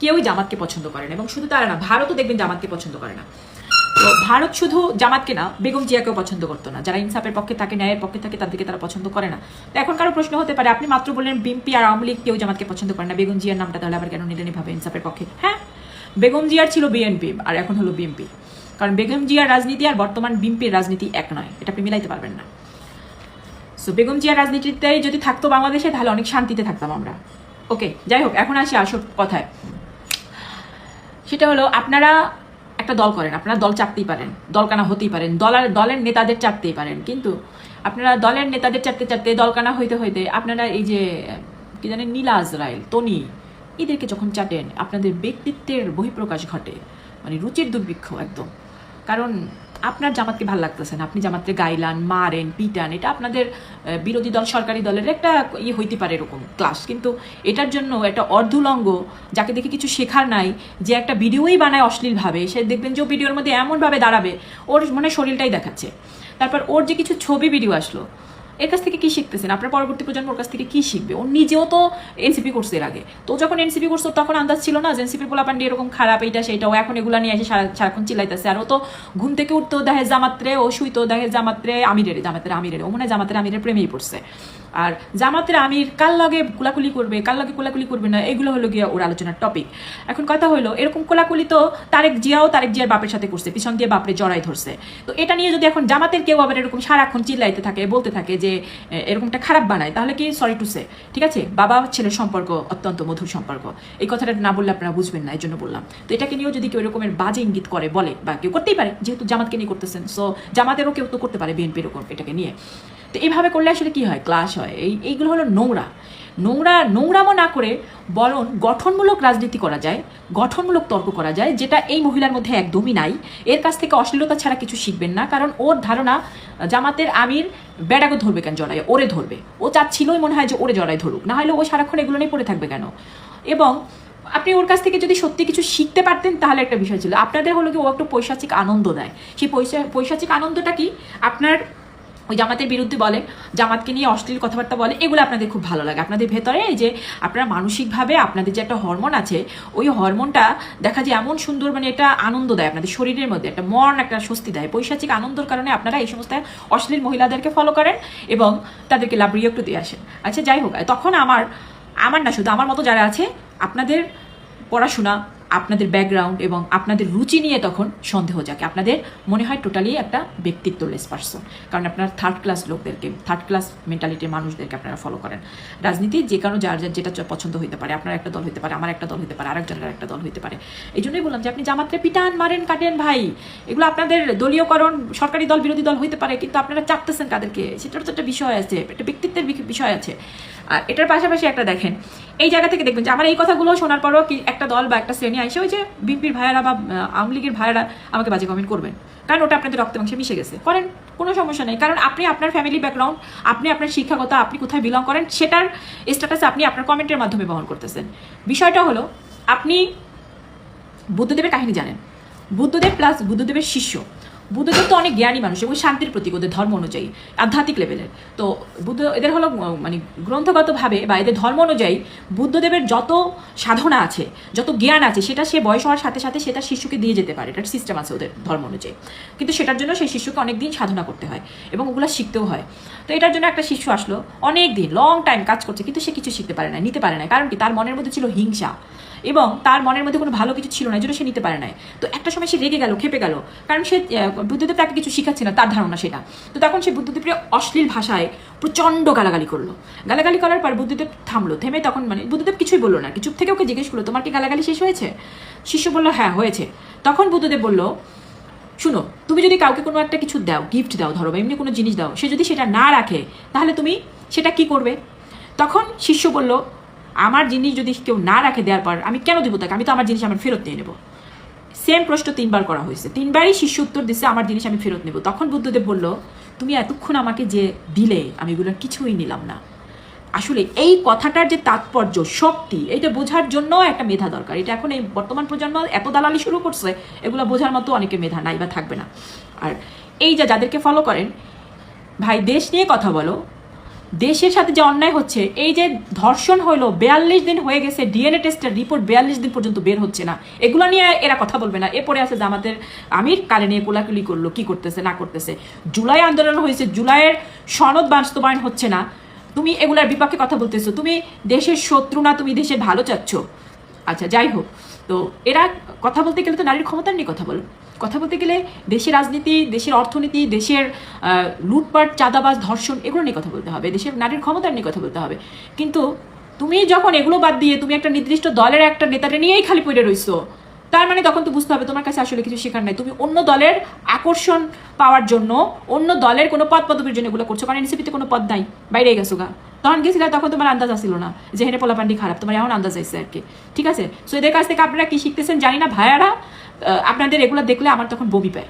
কেউই জামাতকে পছন্দ করে না, এবং শুধু তারা না, ভারতও দেখবেন জামাতকে পছন্দ করে না। তো ভারত শুধু জামাতকে না, বেগম জিয়াকেও পছন্দ করতো না। যারা ইনসাফের পক্ষে থাকে, ন্যায়ের পক্ষে থাকে, তাদেরকে তারা পছন্দ করে না। তো এখন কারো প্রশ্ন হতে পারে, আপনি মাত্র বললেন বিএনপি আর আওয়ামী লীগ কেউ জামাতকে পছন্দ করে না, বেগম জিয়ার নামটা তাহলে আবার কেন নিলেন এভাবে ইনসাফের পক্ষে? হ্যাঁ, বেগম জিয়ার ছিল বিএনপি আর এখন হলো বিএনপি, কারণ বেগম জিয়ার রাজনীতি আর বর্তমান বিএনপির রাজনীতি এক নয়, এটা আপনি মিলাইতে পারবেন না। সো বেগম জিয়ার রাজনীতিতে যদি থাকতো বাংলাদেশে, তাহলে অনেক শান্তিতে থাকতাম আমরা। ওকে, যাই হোক, এখন আসি আসল কথায়। সেটা হলো, আপনারা একটা দল করেন, আপনারা দল চাটতেই পারেন, দলকানা হতেই পারেন, দলের নেতাদের চাটতেই পারেন, কিন্তু আপনারা দলের নেতাদের চাটতে চাটতে, দলকানা হইতে হইতে আপনারা এই যে কি জানেন, নীলা আজরাইল, তনি, এদেরকে যখন চাটেন, আপনাদের ব্যক্তিত্বের বহিঃপ্রকাশ ঘটে, মানে রুচির দুর্ভিক্ষ একদম। কারণ আপনার জামাতকে ভালো লাগতেছে না, আপনি জামাতকে গাইলান, মারেন, পিটান, এটা আপনাদের বিরোধী দল সরকারি দলের একটা হইতে পারে এরকম ক্লাস, কিন্তু এটার জন্য একটা অর্ধুলঙ্গ, যাকে দেখে কিছু শেখার নাই, যে একটা ভিডিওই বানায় অশ্লীলভাবে, সে দেখবেন যে ভিডিওর মধ্যে এমনভাবে দাঁড়াবে ওর মনে শরীরটাই দেখাচ্ছে, তারপর ওর যে কিছু ছবি ভিডিও আসলো, এর কাছ থেকে কি শিখতেছেন? আপনার পরবর্তী প্রজন্ম ওর কাছ থেকে কি শিখবে? ও নিজেও তো এনসিপি করছে এর আগে, তো যখন এনসিপি করছো তখন আন্দাজ ছিল না যে এনসিপির পোলাপান্ডি এরকম খারাপ, এইটা সেইটা। ও এখন এগুলা নিয়ে এসে সারাক্ষণ চিল্লাইতেছে, আর ও তো ঘুম থেকে উঠতো দেখে জামাত্রে, ও শুইতো দেখে জামাত্রে আমিরের, ও মনে হয় জামাতের আমিরের প্রেমেই পড়ছে। আর জামাতের আমির কার লগে কোলাকুলি করবে, কার লগে কোলাকুলি করবে না, এগুলো হলো গিয়ে ওর আলোচনার টপিক। এখন কথা হলো, এরকম কোলাকুলি তো তারেক জিয়ার বাপের সাথে করছে, পিছন দিয়ে বাপরে জড়াই ধরছে। তো এটা নিয়ে যদি এখন জামাতের কেউ আবার এরকম সারাক্ষণ চিল্লাইতে থাকে, বলতে থাকে যে এরকমটা খারাপ বানায়, তাহলে কি, সরি টু সে, ঠিক আছে, বাবা ছেলের সম্পর্ক অত্যন্ত মধুর সম্পর্ক, এই কথাটা না বললে আপনারা বুঝবেন না, এই জন্য বললাম। তো এটাকে নিয়েও যদি কেউ এরকমের বাজে ইঙ্গিত করে, বলে, বা কেউ করতেই পারে, যেহেতু জামাতকে নিয়ে করতেছেন, সো জামাতেরও কেউ তো করতে পারে বিএনপি এরকম এটাকে নিয়ে। তো এইভাবে করলে আসলে কি হয়, ক্লাশ হয়। এইগুলো হলো নোংরামো না করে বরং গঠনমূলক রাজনীতি করা যায়, গঠনমূলক তর্ক করা যায়, যেটা এই মহিলার মধ্যে একদমই নাই। এর কাছ থেকে অশ্লীলতা ছাড়া কিছু শিখবেন না, কারণ ওর ধারণা জামাতের আমির বেড়াকে ধরবে কেন জড়ায়, ওরে ধরবে, ও চাচ্ছিলই মনে হয় যে ওরে জড়ায় ধরুক, না হলে ও সারাক্ষণ এগুলো নিয়ে পড়ে থাকবে কেন? এবং আপনি ওর কাছ থেকে যদি সত্যি কিছু শিখতে পারতেন তাহলে একটা বিষয় ছিল। আপনাদের হলো কি, ও একটু পৈশাচিক আনন্দ দেয়, সেই পৈশাচিক আনন্দটা কি, আপনার ওই জামাতের বিরুদ্ধে বলে, জামাতকে নিয়ে অশ্লীল কথাবার্তা বলে, এগুলো আপনাদের খুব ভালো লাগে। আপনাদের ভেতরে এই যে আপনারা মানসিকভাবে আপনাদের যে একটা হরমোন আছে, ওই হরমোনটা দেখা যায় এমন সুন্দর, মানে এটা আনন্দ দেয় আপনাদের শরীরের মধ্যে, একটা মন, একটা স্বস্তি দেয়। পৈশাচিক আনন্দর কারণে আপনারা এই সমস্ত অশ্লীল মহিলাদেরকে ফলো করেন এবং তাদেরকে লাভ রিয়েক্ট দিয়ে আসেন। আচ্ছা, যাই হোক, তখন আমার না, শুধু আমার মতো যারা আছে, আপনাদের পড়াশোনা, আপনাদের ব্যাকগ্রাউন্ড এবং আপনাদের রুচি নিয়ে তখন সন্দেহ জাগে, আপনাদের মনে হয় টোটালি একটা ব্যক্তিত্বলেস পারসন, কারণ আপনার থার্ড ক্লাস লোকদেরকে, থার্ড ক্লাস মেন্টালিটির মানুষদেরকে আপনারা ফলো করেন। রাজনীতি যে কারো যার যেটা পছন্দ হইতে পারে, আপনার একটা দল হইতে পারে, আমার একটা দল হইতে পারে, আরেকজনের একটা দল হইতে পারে। এই জন্যই বললাম যে আপনি জামাতরে পিটান, মারেন, কাটেন, ভাই, এগুলো আপনাদের দলীয়করণ, সরকারি দল বিরোধী দল হইতে পারে, কিন্তু আপনারা চাপতেছেন কাদেরকে, সেটার তো একটা বিষয় আছে, একটা ব্যক্তিত্বের বিষয় আছে। আর এটার পাশাপাশি একটা দেখেন, এই জায়গা থেকে দেখবেন যে আমার এই কথাগুলো শোনার পরও কি একটা দল বা একটা শ্রেণী আসে, ওই যে বিএনপির ভাইয়েরা বা আওয়ামী লীগের ভাইয়েরা আমাকে বাজে কমেন্ট করবেন, কারণ ওটা আপনাদের রক্তে মাংসে মিশে গেছে, করেন, কোনো সমস্যা নেই। কারণ আপনি আপনার ফ্যামিলি ব্যাকগ্রাউন্ড, আপনি আপনার শিক্ষাগত, আপনি কোথায় বিলং করেন, সেটার স্ট্যাটাস আপনি আপনার কমেন্টের মাধ্যমে বহন করতেছেন। বিষয়টা হলো, আপনি বুদ্ধদেবের কাহিনী জানেন, বুদ্ধদেব প্লাস বুদ্ধদেবের শিষ্য। বুদ্ধদেব তো অনেক জ্ঞানী মানুষ এবং শান্তির প্রতীক ওদের ধর্ম অনুযায়ী, আধ্যাত্মিক লেভেলের। তো এদের হলো মানে গ্রন্থগতভাবে বা এদের ধর্ম অনুযায়ী বুদ্ধদেবের যত সাধনা আছে, যত জ্ঞান আছে, সেটা সে বয়স হওয়ার সাথে সাথে সে তার শিষ্যকে দিয়ে যেতে পারে, এটার সিস্টেম আছে ওদের ধর্ম অনুযায়ী। কিন্তু সেটার জন্য সেই শিষ্যকে অনেকদিন সাধনা করতে হয় এবং ওগুলো শিখতেও হয়। তো এটার জন্য একটা শিষ্য আসলো, অনেক দিন, লং টাইম কাজ করছে, কিন্তু সে কিছু শিখতে পারে না, নিতে পারে না। কারণ কি, তার মনের মধ্যে ছিল হিংসা এবং তার মনের মধ্যে কোনো ভালো কিছু ছিল না, এই জন্য সে নিতে পারে না। তো একটা সময় সে রেগে গেল, খেপে গেল, কারণ সে বুদ্ধদেব তাকে কিছু শিখাচ্ছে না, তার ধারণা সেটা। তো তখন সে বুদ্ধদেবকে অশ্লীল ভাষায় প্রচণ্ড গালাগালি করলো। গালাগালি করার পর বুদ্ধদেব থামলো, থেমে তখন মানে বুদ্ধদেব কিছুই বললো না, চুপ থেকে ওকে জিজ্ঞেস করলো, তোমার কি গালাগালি শেষ হয়েছে? শিষ্য বললো, হ্যাঁ হয়েছে। তখন বুদ্ধদেব বললো, শুনো, তুমি যদি কাউকে কোনো একটা কিছু দাও, গিফট দাও, ধরো বা এমনি কোনো জিনিস দাও, সে যদি সেটা না রাখে তাহলে তুমি সেটা কি করবে? তখন শিষ্য বলল, আমার জিনিস যদি কেউ না রাখে দেওয়ার পর আমি কেন দেবো তাকে, আমি তো আমার জিনিস আমার ফেরত নিয়ে নেবো। সেম প্রশ্ন 3 বার করা হয়েছে, 3 বারই শিষ্য উত্তর দিচ্ছে, আমার জিনিস আমি ফেরত নেব। তখন বুদ্ধদেব বলল, তুমি এতক্ষণ আমাকে যে দিলে, আমি এগুলোর কিছুই নিলাম না। আসলে এই কথাটার যে তাৎপর্য, শক্তি, এটা বোঝার জন্য একটা মেধা দরকার। এটা এখন এই বর্তমান প্রজন্ম এত দালালি শুরু করছে, এগুলো বোঝার মতো অনেকে মেধা নাই বা থাকবে না। আর এই যে যাদেরকে ফলো করেন, ভাই দেশ নিয়ে কথা বলো, দেশের সাথে যে অন্যায় হচ্ছে, এই যে ধর্ষণ হলো 42 দিন হয়ে গেছে, ডিএনএ টেস্টের রিপোর্ট 42 দিন পর্যন্ত বের হচ্ছে না, এগুলো নিয়ে এরা কথা বলবে না। এরপরে আছে জামাতের আমির কালে নিয়ে কোলাকুলি করলো, কি করতেছে না করতেছে। জুলাই আন্দোলন হয়েছে, জুলাইয়ের সনদ বাস্তবায়ন হচ্ছে না, তুমি এগুলার বিপক্ষে কথা বলতেছো। তুমি দেশের শত্রু না, তুমি দেশের ভালো চাচ্ছ। আচ্ছা যাই হোক, তো এরা কথা বলতে গেলে তো নারীর ক্ষমতার নিয়ে কথা বলো। কথা বলতে গেলে দেশের রাজনীতি, দেশের অর্থনীতি, দেশের লুটপাট, চাঁদাবাজ, ধর্ষণ, এগুলো নিয়ে কথা বলতে হবে, দেশের নারীর ক্ষমতার নিয়ে কথা বলতে হবে। কিন্তু তুমি যখন এগুলো বাদ দিয়ে তুমি একটা নির্দিষ্ট দলের একটা নেতাকে নিয়েই খালি পড়ে রইছো, তার মানে তখন তো বুঝতে হবে তোমার কাছে আসলে কিছু শেখার নাই। তুমি অন্য দলের আকর্ষণ পাওয়ার জন্য, অন্য দলের কোনো পদ পদবীর জন্য এগুলো করছো, কারণ এনসিপিতে কোনো পদ নাই, বাইরে গেছো গা। তখন গেছিলা, তখন তোমার আন্দাজ আসছিল না যে হেনে পোলাপান্ডি খারাপ, তোমার এখন আন্দাজ আসছে আর কি। ঠিক আছে, সো এদের কাছ থেকে আপনারা কি শিখতেছেন জানি না ভাইয়ারা, আপনাদের এগুলো দেখলে আমার তখন বমি পায়।